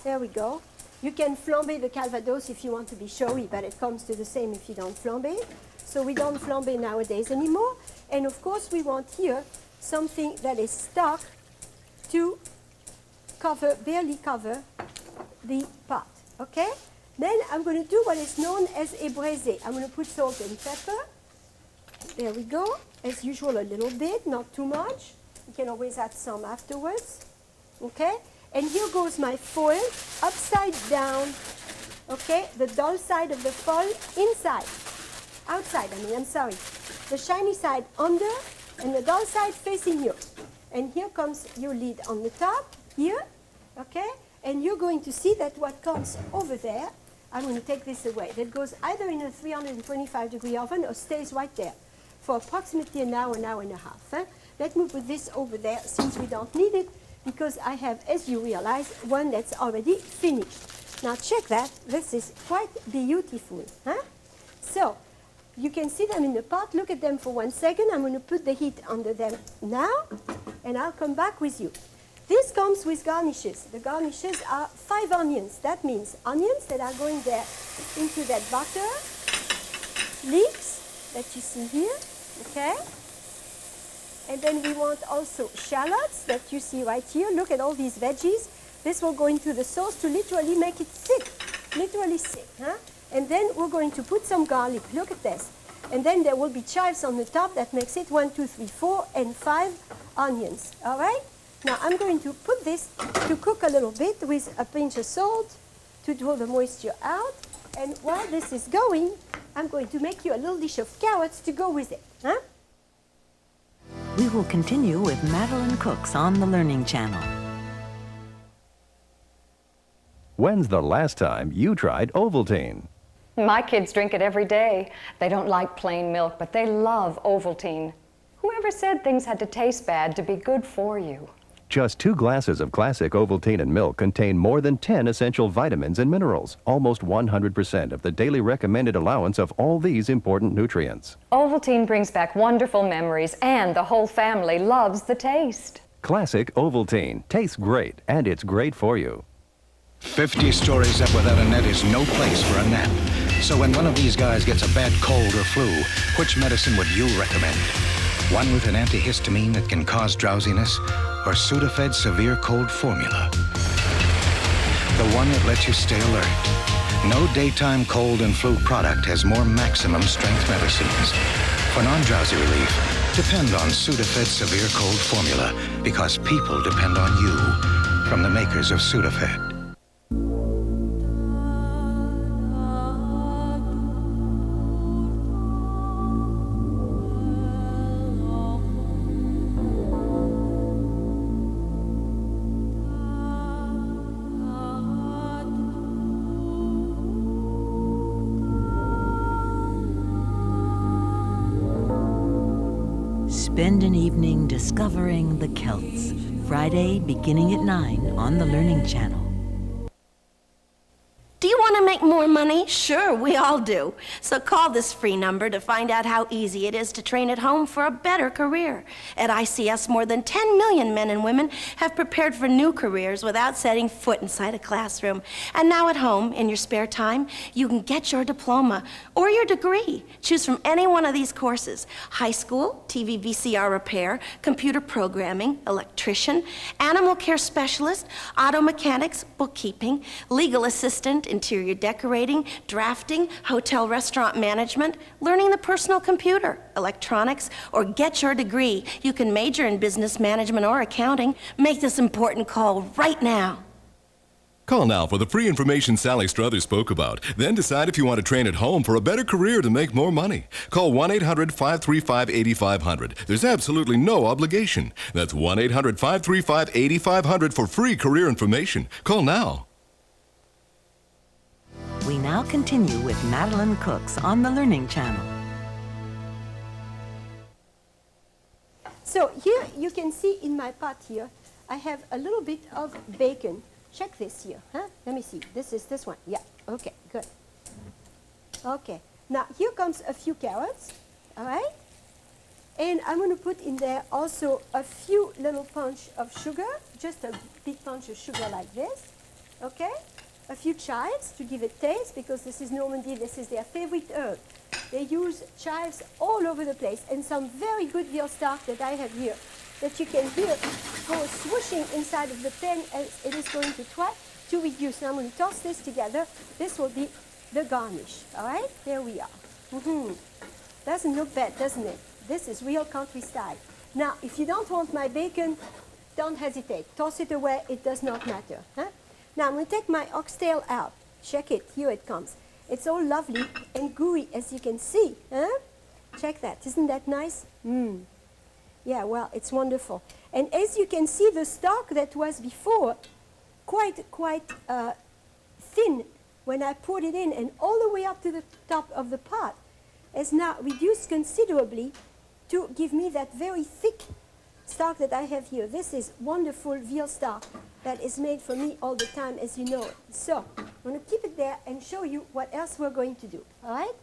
There we go. You can flambe the Calvados if you want to be showy, but it comes to the same if you don't flambe. So we don't flambe nowadays anymore. And of course we want here something that is stock to cover, barely cover the pot. Okay? Then I'm going to do what is known as a braisé. I'm going to put salt and pepper. There we go. As usual, a little bit, not too much. You can always add some afterwards. Okay? And here goes my foil, upside down. Okay? The dull side of the foil inside. Outside, I'm sorry. The shiny side under, and the dull side facing you. And here comes your lid on the top, here. Okay? And you're going to see that what comes over there, I'm going to take this away. That goes either in a 325-degree oven or stays right there for approximately an hour and a half. Huh? Let me put this over there since we don't need it, because I have, as you realize, one that's already finished. Now check that. This is quite beautiful. Huh? So you can see them in the pot. Look at them for 1 second. I'm going to put the heat under them now, and I'll come back with you. This comes with garnishes. The garnishes are 5 onions. That means onions that are going there into that butter, leeks that you see here, okay? And then we want also shallots that you see right here. Look at all these veggies. This will go into the sauce to literally make it thick, literally thick, huh? And then we're going to put some garlic. Look at this. And then there will be chives on the top. That makes it 1, 2, 3, 4, and 5 onions, all right? Now I'm going to put this to cook a little bit with a pinch of salt to draw the moisture out. And while this is going, I'm going to make you a little dish of carrots to go with it, huh? We will continue with Madeleine Cooks on the Learning Channel. When's the last time you tried Ovaltine? My kids drink it every day. They don't like plain milk, but they love Ovaltine. Whoever said things had to taste bad to be good for you? Just 2 glasses of classic Ovaltine and milk contain more than 10 essential vitamins and minerals, almost 100% of the daily recommended allowance of all these important nutrients. Ovaltine brings back wonderful memories, and the whole family loves the taste. Classic Ovaltine tastes great, and it's great for you. 50 stories up without a net is no place for a nap. So when one of these guys gets a bad cold or flu, which medicine would you recommend? One with an antihistamine that can cause drowsiness, or Sudafed Severe Cold Formula? The one that lets you stay alert. No daytime cold and flu product has more maximum strength medicines. For non-drowsy relief, depend on Sudafed Severe Cold Formula, because people depend on you. From the makers of Sudafed. Spend an evening discovering the Celts, Friday beginning at 9 on the Learning Channel. Do you want to make more money? Sure, we all do. So call this free number to find out how easy it is to train at home for a better career. At ICS, more than 10 million men and women have prepared for new careers without setting foot inside a classroom. And now at home, in your spare time, you can get your diploma or your degree. Choose from any one of these courses: high school, TV VCR repair, computer programming, electrician, animal care specialist, auto mechanics, bookkeeping, legal assistant, interior decorating, drafting, hotel restaurant management, learning the personal computer, electronics, or get your degree. You can major in business management or accounting. Make this important call right now. Call now for the free information Sally Struthers spoke about. Then decide if you want to train at home for a better career to make more money. Call 1-800-535-8500. There's absolutely no obligation. That's 1-800-535-8500 for free career information. Call now. We now continue with Madeleine Cooks on the Learning Channel. So here you can see in my pot here, I have a little bit of bacon. Check this here, huh? Let me see. This is this one. Yeah, okay, good. Okay, now here comes a few carrots, all right? And I'm going to put in there also a few little punch of sugar, just a big punch of sugar like this, okay? A few chives to give it taste, because this is Normandy, this is their favorite herb. They use chives all over the place, and some very good veal stock that I have here that you can hear go swooshing inside of the pan as it is going to try to reduce. Now I'm going to toss this together. This will be the garnish, all right? There we are. Doesn't look bad, doesn't it? This is real country style. Now, if you don't want my bacon, don't hesitate. Toss it away, it does not matter, huh? Now I'm going to take my oxtail out. Check it, here it comes. It's all lovely and gooey, as you can see. Huh? Check that, isn't that nice? Yeah, well, it's wonderful. And as you can see, the stock that was before quite thin when I poured it in, and all the way up to the top of the pot, has now reduced considerably to give me that very thick stock that I have here. This is wonderful veal stock that is made for me all the time, as you know. So I'm going to keep it there and show you what else we're going to do. All right?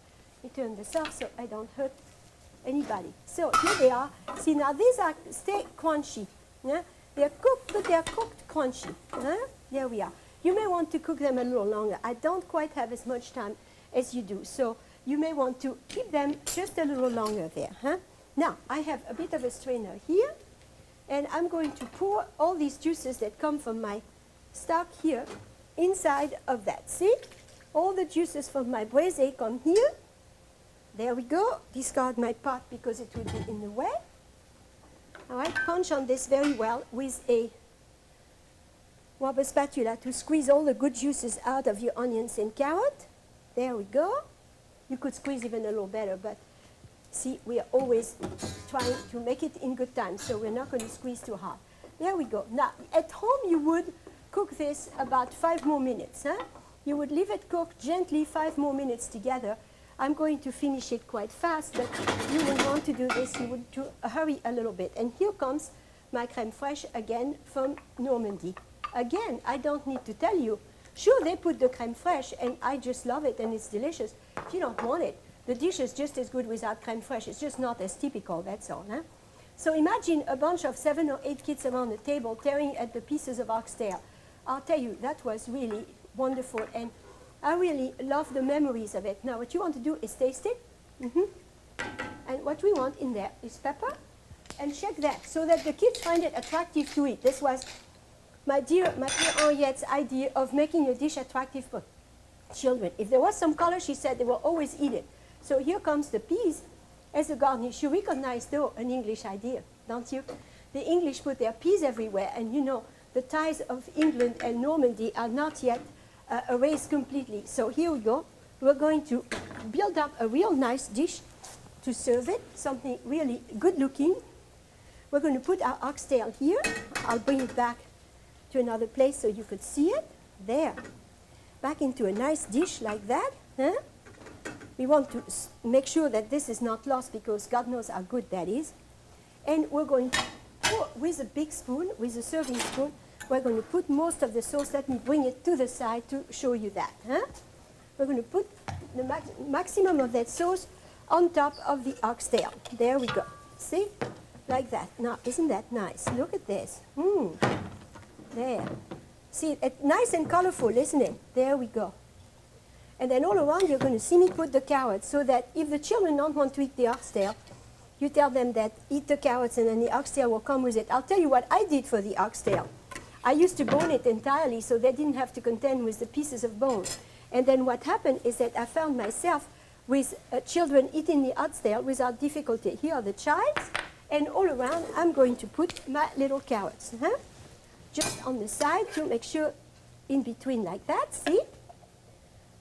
Let me turn this off so I don't hurt anybody. So here they are. See, now these are stay crunchy. Yeah? They're cooked, but they're cooked crunchy. There we are. You may want to cook them a little longer. I don't quite have as much time as you do, so you may want to keep them just a little longer there. Now, I have a bit of a strainer here, and I'm going to pour all these juices that come from my stock here inside of that. See? All the juices from my braisé come here. There we go. Discard my pot because it would be in the way. All right, punch on this very well with a rubber spatula to squeeze all the good juices out of your onions and carrot. There we go. You could squeeze even a little better, but see, we are always trying to make it in good time, so we're not going to squeeze too hard. There we go. Now, at home, you would cook this about 5 more minutes. You would leave it cook gently 5 more minutes together. I'm going to finish it quite fast, but you would want to do this. You would hurry a little bit. And here comes my crème fraîche again from Normandy. Again, I don't need to tell you. Sure, they put the crème fraîche, and I just love it, and it's delicious. If you don't want it, the dish is just as good without crème fraîche. It's just not as typical, that's all. So imagine a bunch of 7 or 8 kids around the table tearing at the pieces of oxtail. I'll tell you, that was really wonderful, and I really love the memories of it. Now, what you want to do is taste it. And what we want in there is pepper, and check that, so that the kids find it attractive to eat. This was my dear Henriette's idea of making a dish attractive for children. If there was some color, she said they will always eat it. So here comes the peas as a garnish. You recognize, though, an English idea, don't you? The English put their peas everywhere, and you know, the ties of England and Normandy are not yet erased completely. So here we go. We're going to build up a real nice dish to serve it, something really good looking. We're going to put our oxtail here. I'll bring it back to another place so you could see it. There. Back into a nice dish like that. We want to make sure that this is not lost, because God knows how good that is. And we're going to with a big spoon, with a serving spoon, we're going to put most of the sauce. Let me bring it to the side to show you that. Huh? We're going to put the maximum of that sauce on top of the oxtail. There we go. See? Like that. Now, isn't that nice? Look at this. There. See, it's nice and colorful, isn't it? There we go. And then all around, you're going to see me put the carrots so that if the children don't want to eat the oxtail, you tell them that eat the carrots and then the oxtail will come with it. I'll tell you what I did for the oxtail. I used to bone it entirely so they didn't have to contend with the pieces of bone. And then what happened is that I found myself with children eating the oxtail without difficulty. Here are the chives, and all around I'm going to put my little carrots. Just on the side to make sure in between like that, see?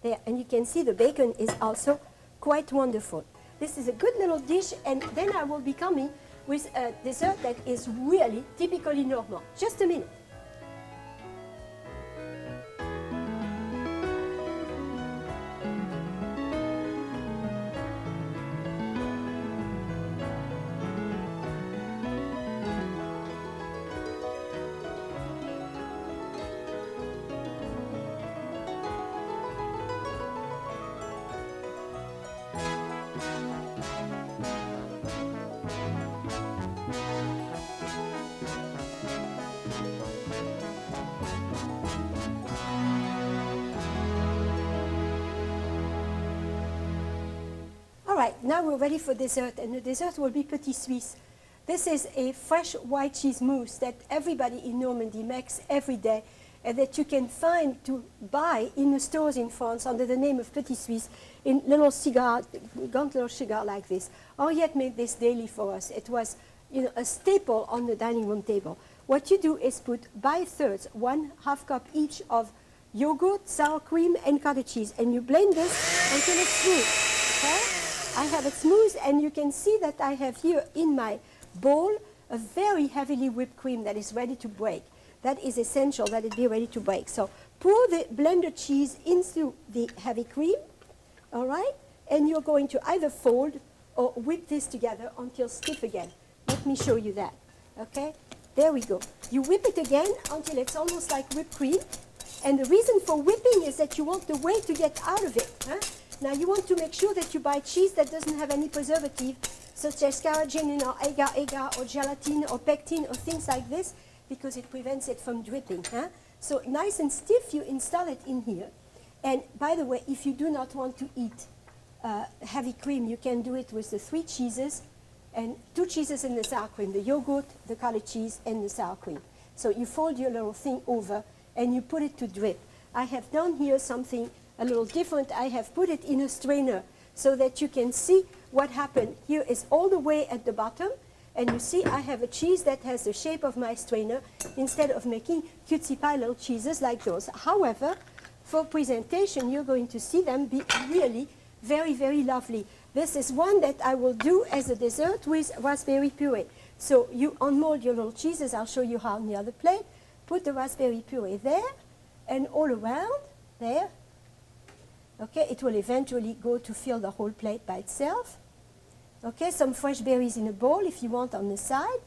There, and you can see the bacon is also quite wonderful. This is a good little dish, and then I will be coming with a dessert that is really typically Normand. Just a minute. Now we're ready for dessert, and the dessert will be Petit Suisse. This is a fresh white cheese mousse that everybody in Normandy makes every day, and that you can find to buy in the stores in France under the name of Petit Suisse in little cigar, gaunt little cigar like this. Henriette made this daily for us. It was, a staple on the dining room table. What you do is put by thirds, 1/2 cup each of yogurt, sour cream, and cottage cheese, and you blend this until it's smooth. Okay? I have it smooth, and you can see that I have here in my bowl a very heavily whipped cream that is ready to break. That is essential that it be ready to break. So pour the blended cheese into the heavy cream, all right? And you're going to either fold or whip this together until stiff again. Let me show you that, okay? There we go. You whip it again until it's almost like whipped cream. And the reason for whipping is that you want the whey to get out of it. Now you want to make sure that you buy cheese that doesn't have any preservative, such as carrageenan or agar-agar or gelatin or pectin or things like this, because it prevents it from dripping. So nice and stiff, you install it in here. And by the way, if you do not want to eat heavy cream, you can do it with the 3 cheeses and 2 cheeses in the sour cream, the yogurt, the cottage cheese, and the sour cream. So you fold your little thing over and you put it to drip. I have done here something a little different. I have put it in a strainer so that you can see what happened. Here is all the way at the bottom, and you see I have a cheese that has the shape of my strainer instead of making cutesy pie little cheeses like those. However, for presentation, you're going to see them be really very, very lovely. This is one that I will do as a dessert with raspberry puree. So you unmold your little cheeses. I'll show you how on the other plate. Put the raspberry puree there and all around there. Okay, it will eventually go to fill the whole plate by itself. Okay, some fresh berries in a bowl if you want on the side.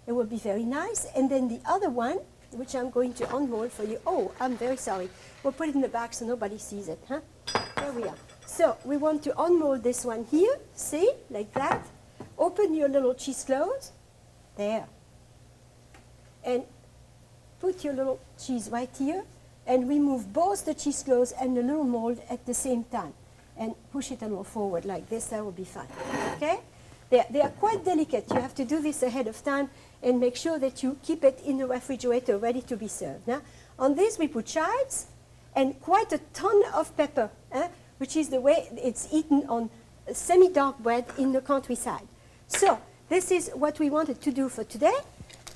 It will be very nice. And then the other one, which I'm going to unmold for you. Oh, I'm very sorry. We'll put it in the back so nobody sees it. There we are. So we want to unmold this one here. See, like that. Open your little cheesecloth. There. And put your little cheese right here. And remove both the cheesecloth and the little mold at the same time. And push it a little forward like this. That will be fine. Okay? They are quite delicate. You have to do this ahead of time and make sure that you keep it in the refrigerator ready to be served. Now, on this we put chives and quite a ton of pepper, which is the way it's eaten on semi-dark bread in the countryside. So this is what we wanted to do for today.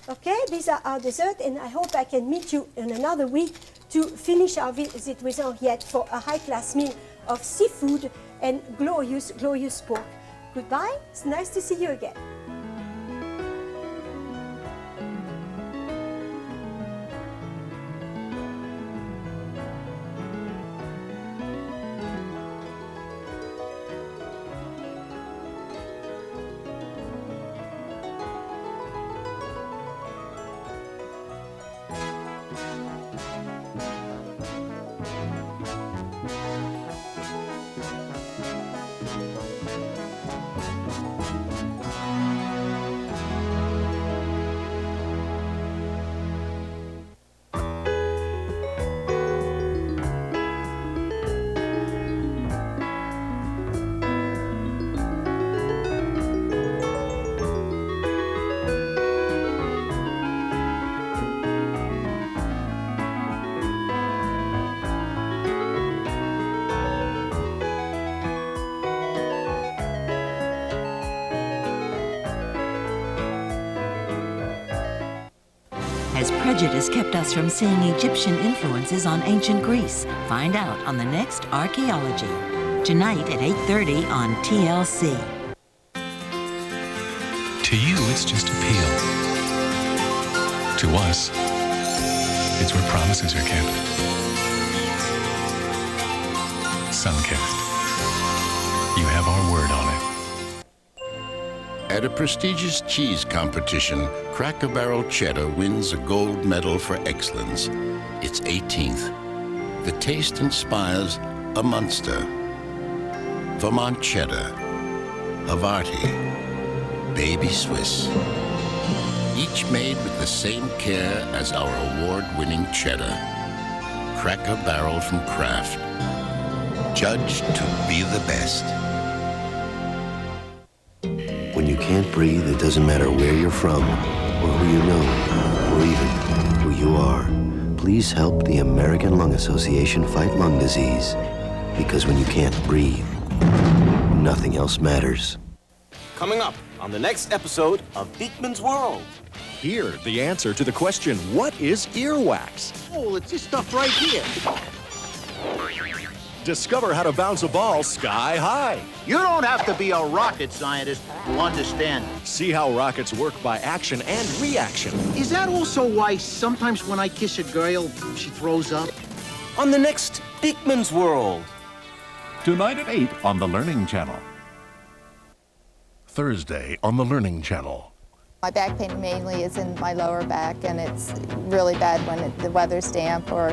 Okay, these are our dessert, and I hope I can meet you in another week to finish our visit with Henriette for a high-class meal of seafood and glorious, glorious pork. Goodbye. It's nice to see you again. Has prejudice kept us from seeing Egyptian influences on ancient Greece? Find out on the next Archaeology. Tonight at 8:30 on TLC. To you, it's just a peel. To us, it's where promises are kept. Sunkist. You have our word on it. At a prestigious cheese competition, Cracker Barrel Cheddar wins a gold medal for excellence. Its 18th. The taste inspires a Munster, Vermont Cheddar, Havarti, Baby Swiss. Each made with the same care as our award-winning cheddar. Cracker Barrel from Kraft. Judged to be the best. When you can't breathe, it doesn't matter where you're from, or who you know, or even who you are. Please help the American Lung Association fight lung disease. Because when you can't breathe, nothing else matters. Coming up on the next episode of Beakman's World. Hear the answer to the question, what is earwax? Oh, it's this stuff right here. Discover how to bounce a ball sky high. You don't have to be a rocket scientist to understand. See how rockets work by action and reaction. Is that also why sometimes when I kiss a girl, she throws up? On the next Beakman's World. Tonight at 8 on the Learning Channel. Thursday on the Learning Channel. My back pain mainly is in my lower back, and it's really bad when the weather's damp or